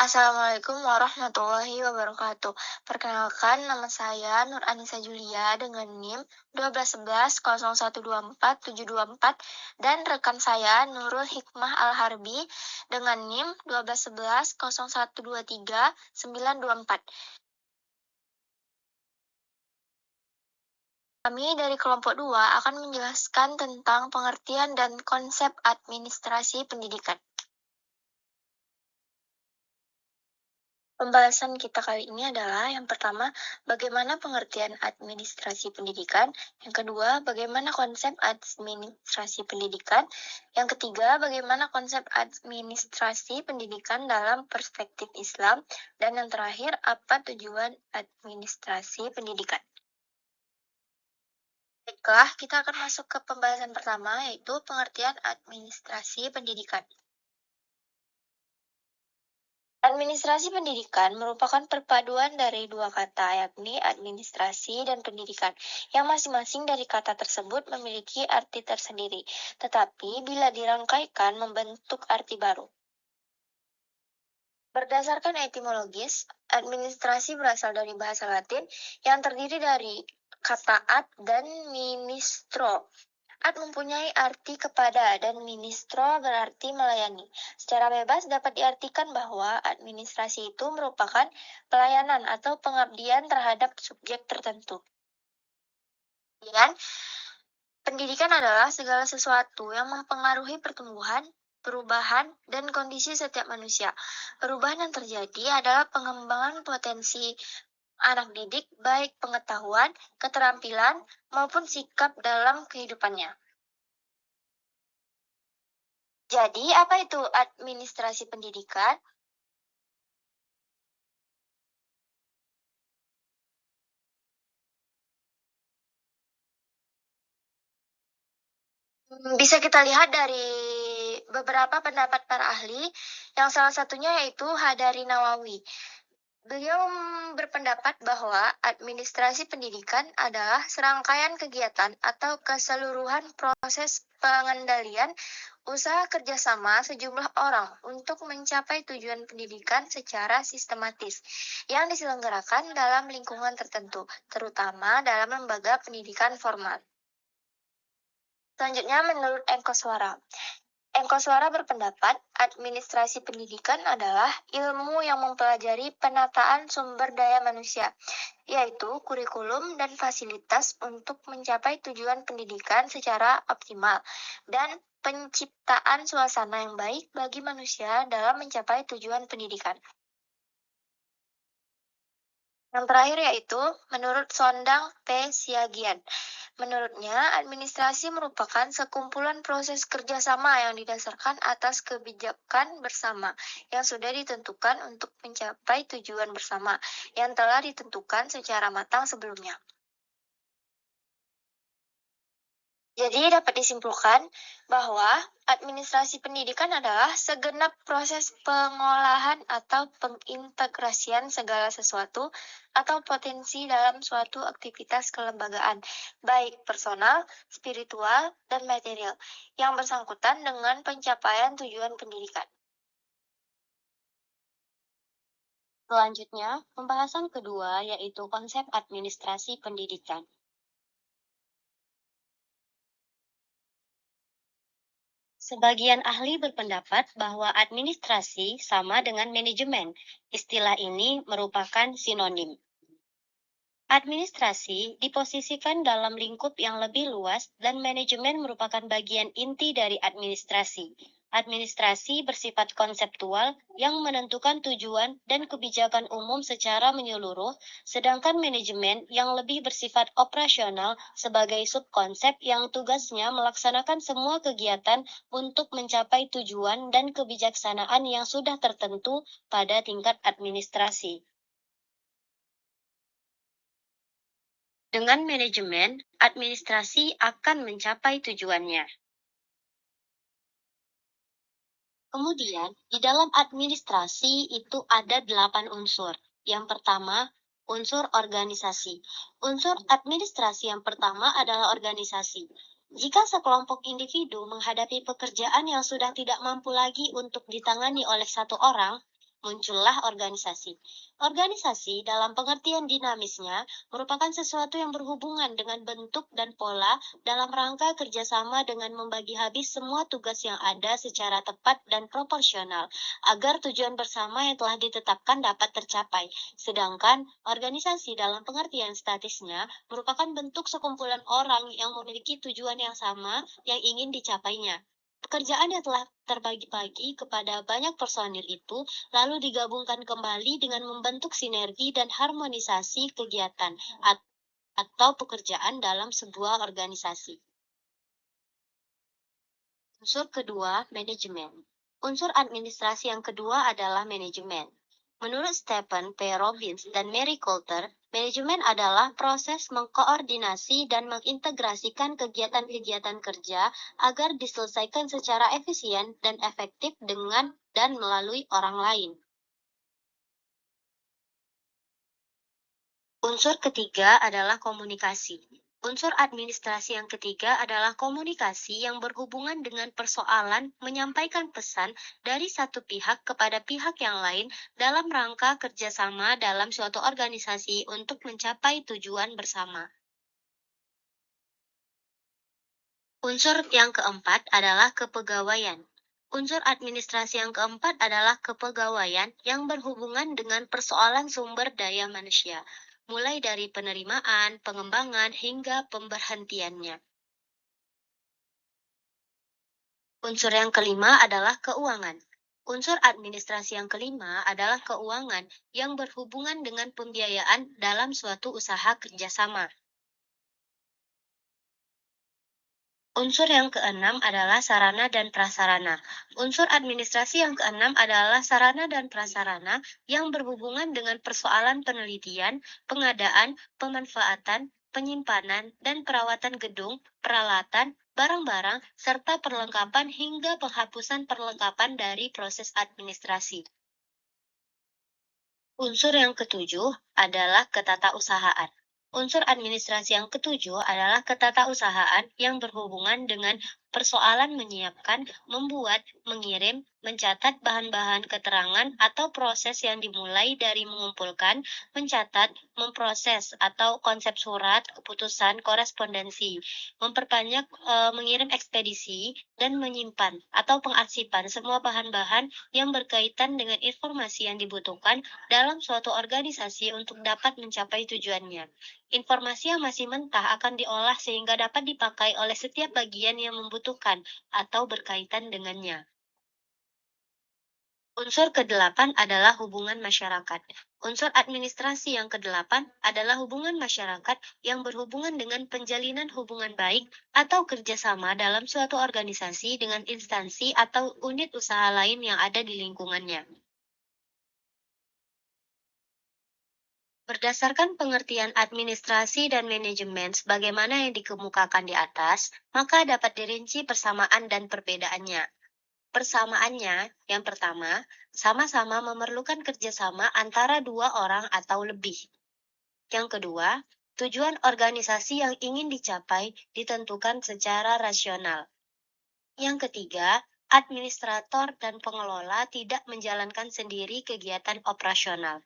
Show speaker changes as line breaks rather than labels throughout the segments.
Assalamualaikum warahmatullahi wabarakatuh. Perkenalkan, nama saya Nur Anissa Julia dengan NIM 12110124724 dan rekan saya Nurul Hikmah Al-Harbi dengan NIM 12110123924. Kami dari kelompok 2 akan menjelaskan tentang pengertian dan konsep administrasi pendidikan. Pembahasan kita kali ini adalah yang pertama, bagaimana pengertian administrasi pendidikan, yang kedua, bagaimana konsep administrasi pendidikan, yang ketiga, bagaimana konsep administrasi pendidikan dalam perspektif Islam, dan yang terakhir, apa tujuan administrasi pendidikan. Baiklah, kita akan masuk ke pembahasan pertama, yaitu pengertian administrasi pendidikan. Administrasi pendidikan merupakan perpaduan dari dua kata, yakni administrasi dan pendidikan, yang masing-masing dari kata tersebut memiliki arti tersendiri, tetapi bila dirangkaikan membentuk arti baru. Berdasarkan etimologis, administrasi berasal dari bahasa Latin yang terdiri dari kata ad dan ministro. Ad mempunyai arti kepada dan ministro berarti melayani. Secara bebas dapat diartikan bahwa administrasi itu merupakan pelayanan atau pengabdian terhadap subjek tertentu. Kemudian, pendidikan adalah segala sesuatu yang mempengaruhi pertumbuhan, perubahan, dan kondisi setiap manusia. Perubahan yang terjadi adalah pengembangan potensi anak didik, baik pengetahuan, keterampilan, maupun sikap dalam kehidupannya. Jadi, apa itu administrasi pendidikan? Bisa kita lihat dari beberapa pendapat para ahli, yang salah satunya yaitu Hadari Nawawi. Beliau berpendapat bahwa administrasi pendidikan adalah serangkaian kegiatan atau keseluruhan proses pengendalian usaha kerjasama sejumlah orang untuk mencapai tujuan pendidikan secara sistematis yang diselenggarakan dalam lingkungan tertentu, terutama dalam lembaga pendidikan formal. Selanjutnya, menurut Engkoswara. Engkoswara berpendapat administrasi pendidikan adalah ilmu yang mempelajari penataan sumber daya manusia, yaitu kurikulum dan fasilitas untuk mencapai tujuan pendidikan secara optimal, dan penciptaan suasana yang baik bagi manusia dalam mencapai tujuan pendidikan. Yang terakhir yaitu menurut Sondang P. Siagian. Menurutnya, administrasi merupakan sekumpulan proses kerjasama yang didasarkan atas kebijakan bersama yang sudah ditentukan untuk mencapai tujuan bersama yang telah ditentukan secara matang sebelumnya. Jadi dapat disimpulkan bahwa administrasi pendidikan adalah segenap proses pengolahan atau pengintegrasian segala sesuatu atau potensi dalam suatu aktivitas kelembagaan, baik personal, spiritual, dan material, yang bersangkutan dengan pencapaian tujuan pendidikan. Selanjutnya, pembahasan kedua yaitu konsep administrasi pendidikan. Sebagian ahli berpendapat bahwa administrasi sama dengan manajemen. Istilah ini merupakan sinonim. Administrasi diposisikan dalam lingkup yang lebih luas dan manajemen merupakan bagian inti dari administrasi. Administrasi bersifat konseptual yang menentukan tujuan dan kebijakan umum secara menyeluruh, sedangkan manajemen yang lebih bersifat operasional sebagai subkonsep yang tugasnya melaksanakan semua kegiatan untuk mencapai tujuan dan kebijaksanaan yang sudah tertentu pada tingkat administrasi. Dengan manajemen, administrasi akan mencapai tujuannya. Kemudian, di dalam administrasi itu ada 8 unsur. Yang pertama, unsur organisasi. Unsur administrasi yang pertama adalah organisasi. Jika sekelompok individu menghadapi pekerjaan yang sudah tidak mampu lagi untuk ditangani oleh satu orang, muncullah organisasi. Organisasi dalam pengertian dinamisnya merupakan sesuatu yang berhubungan dengan bentuk dan pola dalam rangka kerjasama dengan membagi habis semua tugas yang ada secara tepat dan proporsional, agar tujuan bersama yang telah ditetapkan dapat tercapai. Sedangkan organisasi dalam pengertian statisnya merupakan bentuk sekumpulan orang yang memiliki tujuan yang sama yang ingin dicapainya. Pekerjaan yang telah terbagi-bagi kepada banyak personil itu lalu digabungkan kembali dengan membentuk sinergi dan harmonisasi kegiatan atau pekerjaan dalam sebuah organisasi. Unsur kedua, manajemen. Unsur administrasi yang kedua adalah manajemen. Menurut Stephen P. Robbins dan Mary Coulter, manajemen adalah proses mengkoordinasi dan mengintegrasikan kegiatan-kegiatan kerja agar diselesaikan secara efisien dan efektif dengan dan melalui orang lain. Unsur ketiga adalah komunikasi. Unsur administrasi yang ketiga adalah komunikasi yang berhubungan dengan persoalan menyampaikan pesan dari satu pihak kepada pihak yang lain dalam rangka kerjasama dalam suatu organisasi untuk mencapai tujuan bersama. Unsur yang keempat adalah kepegawaian. Unsur administrasi yang keempat adalah kepegawaian yang berhubungan dengan persoalan sumber daya manusia, mulai dari penerimaan, pengembangan, hingga pemberhentiannya. Unsur yang kelima adalah keuangan. Unsur administrasi yang kelima adalah keuangan yang berhubungan dengan pembiayaan dalam suatu usaha kerjasama. Unsur yang keenam adalah sarana dan prasarana. Unsur administrasi yang keenam adalah sarana dan prasarana yang berhubungan dengan persoalan penelitian, pengadaan, pemanfaatan, penyimpanan, dan perawatan gedung, peralatan, barang-barang, serta perlengkapan hingga penghapusan perlengkapan dari proses administrasi. Unsur yang ketujuh adalah ketatausahaan. Unsur administrasi yang ketujuh adalah ketatausahaan yang berhubungan dengan persoalan menyiapkan, membuat, mengirim, mencatat bahan-bahan keterangan atau proses yang dimulai dari mengumpulkan, mencatat, memproses atau konsep surat, keputusan, korespondensi, memperbanyak, mengirim ekspedisi, dan menyimpan atau pengarsipan semua bahan-bahan yang berkaitan dengan informasi yang dibutuhkan dalam suatu organisasi untuk dapat mencapai tujuannya. Informasi yang masih mentah akan diolah sehingga dapat dipakai oleh setiap bagian yang membutuhkan atau berkaitan dengannya. Unsur kedelapan adalah hubungan masyarakat. Unsur administrasi yang kedelapan adalah hubungan masyarakat yang berhubungan dengan penjalinan hubungan baik atau kerjasama dalam suatu organisasi dengan instansi atau unit usaha lain yang ada di lingkungannya. Berdasarkan pengertian administrasi dan manajemen sebagaimana yang dikemukakan di atas, maka dapat dirinci persamaan dan perbedaannya. Persamaannya, yang pertama, sama-sama memerlukan kerjasama antara dua orang atau lebih. Yang kedua, tujuan organisasi yang ingin dicapai ditentukan secara rasional. Yang ketiga, administrator dan pengelola tidak menjalankan sendiri kegiatan operasional.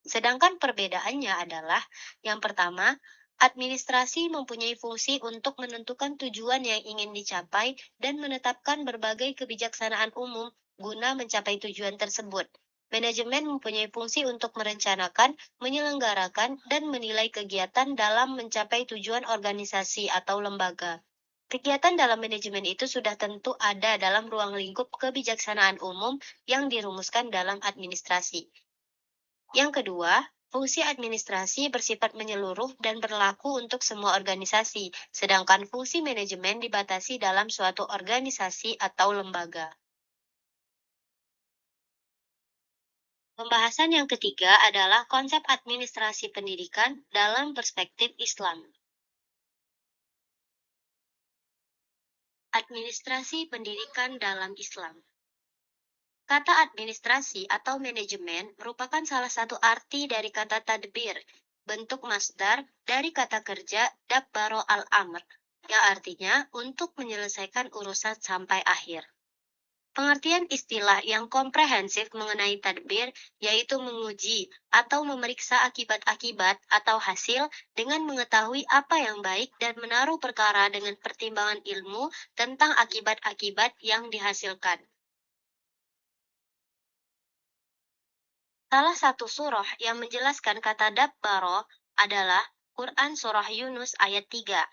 Sedangkan perbedaannya adalah, yang pertama, administrasi mempunyai fungsi untuk menentukan tujuan yang ingin dicapai dan menetapkan berbagai kebijaksanaan umum guna mencapai tujuan tersebut. Manajemen mempunyai fungsi untuk merencanakan, menyelenggarakan, dan menilai kegiatan dalam mencapai tujuan organisasi atau lembaga. Kegiatan dalam manajemen itu sudah tentu ada dalam ruang lingkup kebijaksanaan umum yang dirumuskan dalam administrasi. Yang kedua, fungsi administrasi bersifat menyeluruh dan berlaku untuk semua organisasi, sedangkan fungsi manajemen dibatasi dalam suatu organisasi atau lembaga. Pembahasan yang ketiga adalah konsep administrasi pendidikan dalam perspektif Islam. Administrasi pendidikan dalam Islam. Kata administrasi atau manajemen merupakan salah satu arti dari kata tadbir, bentuk masdar dari kata kerja dabbaro al-amr, yang artinya untuk menyelesaikan urusan sampai akhir. Pengertian istilah yang komprehensif mengenai tadbir yaitu menguji atau memeriksa akibat-akibat atau hasil dengan mengetahui apa yang baik dan menaruh perkara dengan pertimbangan ilmu tentang akibat-akibat yang dihasilkan. Salah satu surah yang menjelaskan kata dabbaro adalah Quran Surah Yunus ayat 3.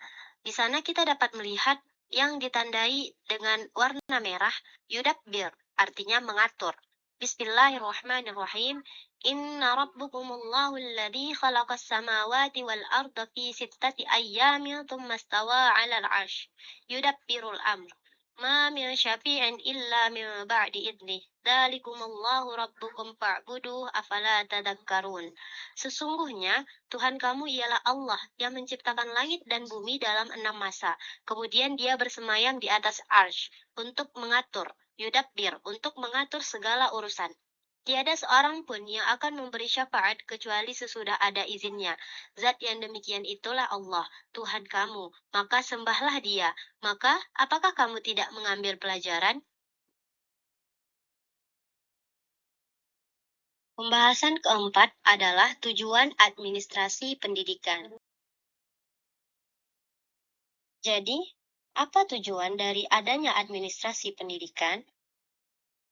Di sana kita dapat melihat yang ditandai dengan warna merah, yudabbir, artinya mengatur. Bismillahirrahmanirrahim. Inna rabbukumullahu alladhi khalaqas samawati wal arda fi sittati ayyamin thumma stawa 'alal 'arsy. Yudabbirul amr. Ma min syafi'in illa min ba'di idnih. Dzalikumullahu rabbukum fa'buduh afala tadakkarun. Sesungguhnya Tuhan kamu ialah Allah yang menciptakan langit dan bumi dalam 6 masa. Kemudian dia bersemayam di atas arsy untuk mengatur, yudabbir, untuk mengatur segala urusan. Tiada seorang pun yang akan memberi syafaat kecuali sesudah ada izinnya. Zat yang demikian itulah Allah, Tuhan kamu. Maka sembahlah dia. Maka, apakah kamu tidak mengambil pelajaran? Pembahasan keempat adalah tujuan administrasi pendidikan. Jadi, apa tujuan dari adanya administrasi pendidikan?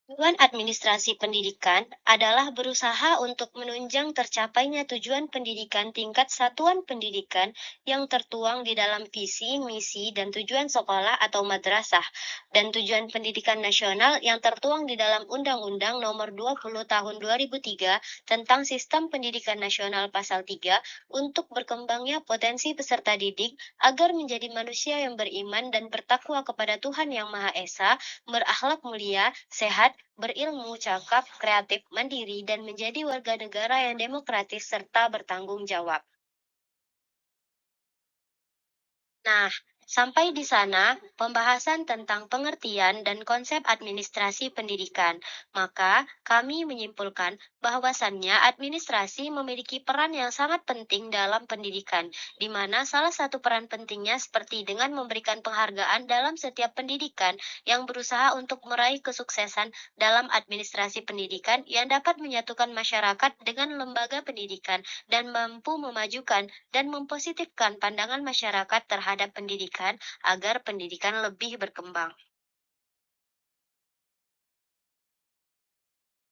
Tujuan administrasi pendidikan adalah berusaha untuk menunjang tercapainya tujuan pendidikan tingkat satuan pendidikan yang tertuang di dalam visi, misi, dan tujuan sekolah atau madrasah, dan tujuan pendidikan nasional yang tertuang di dalam Undang-Undang Nomor 20 Tahun 2003 tentang Sistem Pendidikan Nasional Pasal 3 untuk berkembangnya potensi peserta didik agar menjadi manusia yang beriman dan bertakwa kepada Tuhan Yang Maha Esa, berakhlak mulia, sehat, berilmu, cakap, kreatif, mandiri, dan menjadi warga negara yang demokratis serta bertanggung jawab. Nah, sampai di sana pembahasan tentang pengertian dan konsep administrasi pendidikan. Maka, kami menyimpulkan bahwasannya administrasi memiliki peran yang sangat penting dalam pendidikan, di mana salah satu peran pentingnya seperti dengan memberikan penghargaan dalam setiap pendidikan yang berusaha untuk meraih kesuksesan dalam administrasi pendidikan yang dapat menyatukan masyarakat dengan lembaga pendidikan dan mampu memajukan dan mempositifkan pandangan masyarakat terhadap pendidikan agar pendidikan lebih berkembang.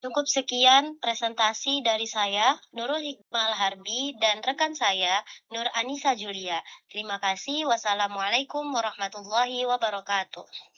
Cukup sekian presentasi dari saya, Nurul Hikmal Harbi, dan rekan saya, Nur Anissa Julia. Terima kasih. Wassalamualaikum warahmatullahi wabarakatuh.